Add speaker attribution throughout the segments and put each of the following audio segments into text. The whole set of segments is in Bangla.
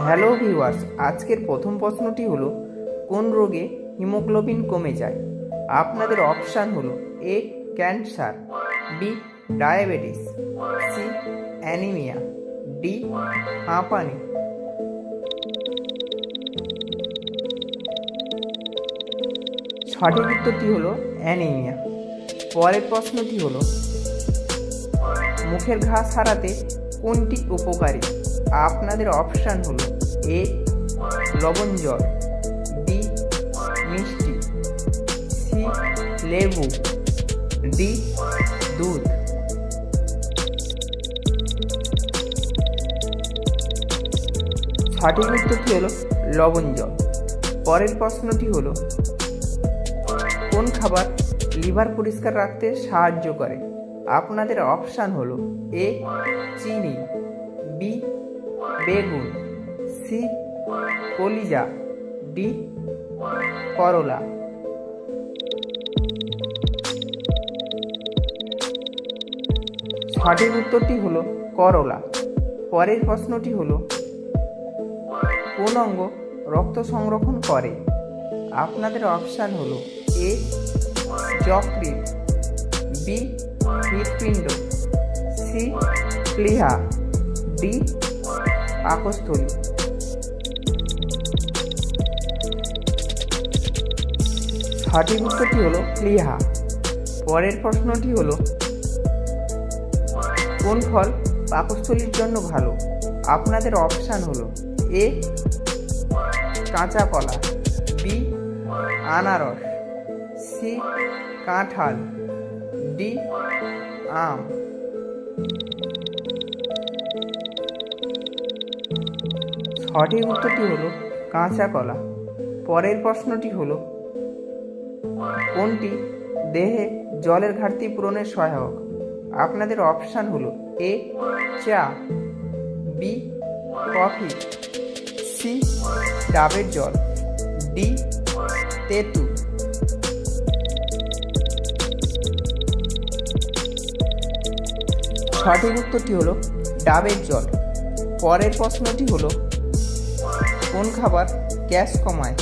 Speaker 1: হ্যালো ভিউয়ার্স, আজকের প্রথম প্রশ্নটি হলো কোন রোগে হিমোগ্লোবিন কমে যায়? আপনাদের অপশান হলো A cancer, B diabetes, C anaemia, D হাঁপানি। সঠিক উত্তরটি হলো অ্যানিমিয়া। পরের প্রশ্নটি হলো মুখের ঘা সারাতে কোনটি উপকারী? আপনাদের অপশান হলো এ লবণ জল, বি মিষ্টি, সি লেবু, ডি দুধ। সঠিক উত্তরটি হলো লবণ জল। পরের প্রশ্নটি হলো কোন খাবার লিভার পরিষ্কার রাখতে সাহায্য করে? আপনাদের অপশান হলো এ চিনি, বি বেগুন, সি কলিজা, ডি করলা। সঠিক উত্তরটি হলো করলা। পরের প্রশ্নটি হলো কোন অঙ্গ রক্ত সংরক্ষণ করে? আপনাদের অপশান হলো এ যকৃৎ, বি হৃৎপিণ্ড, সি প্লীহা, ডি পাকস্থলী। সঠিক উত্তরটি হলো প্লীহা। পরের প্রশ্নটি হলো কোন ফল পাকস্থলীর জন্য ভালো? আপনাদের অপশান হলো এ কাঁচা কলা, বি আনারস, সি কাঁঠাল, ডি আম। সঠিক উত্তরটি হলো কাঁচা কলা। পরের প্রশ্নটি হলো কোনটি দেহে জলের ঘাটতি পূরণের সহায়ক? আপনাদের অপশান হলো এ চা, বি কফি, সি ডাবের জল, ডি তেঁতুল। সঠিক উত্তরটি হলো ডাবের জল। পরের প্রশ্নটি হলো কোন খাবার গ্যাস কমায়?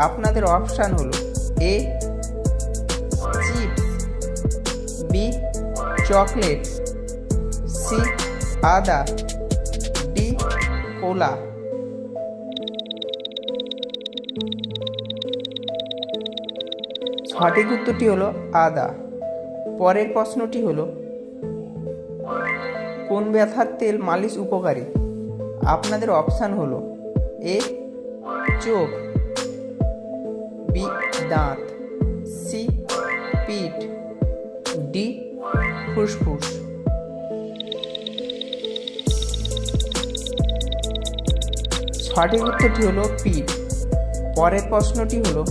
Speaker 1: আপনাদের অপশান হলো এ চিপস, বি চকলেট, সি আদা, ডি কোলা। সঠিক উত্তরটি হলো আদা। পরের প্রশ্নটি হলো কোন ব্যথার তেল মালিশ উপকারী? আপনাদের অপশান হলো এ চোখ, বি দাঁত, সি পিঠ, ডি ফুসফুস। সঠিক উত্তরটি হলো পিঠ। পরের প্রশ্নটি হলো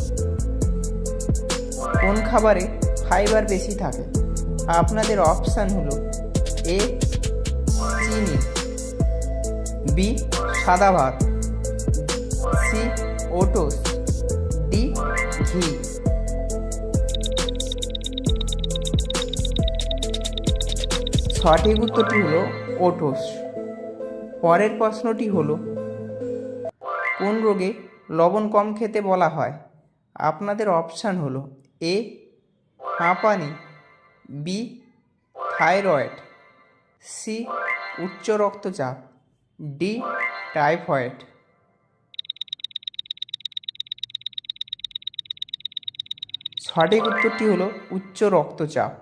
Speaker 1: কোন খাবারে ফাইবার বেশি থাকে? আপনাদের অপশান হলো এ চিনি, বি সাদা ভাত, সি ওটস, ডি ঘি। সঠিক উত্তরটি হলো ওটস। পরের প্রশ্নটি হলো কোন রোগে লবণ কম খেতে বলা হয়? আপনাদের অপশান হলো এ হাঁপানি, বি থাইরয়েড, সি উচ্চ রক্তচাপ, ডি টাইফয়েড। সঠিক উত্তরটি হলো উচ্চ রক্তচাপ।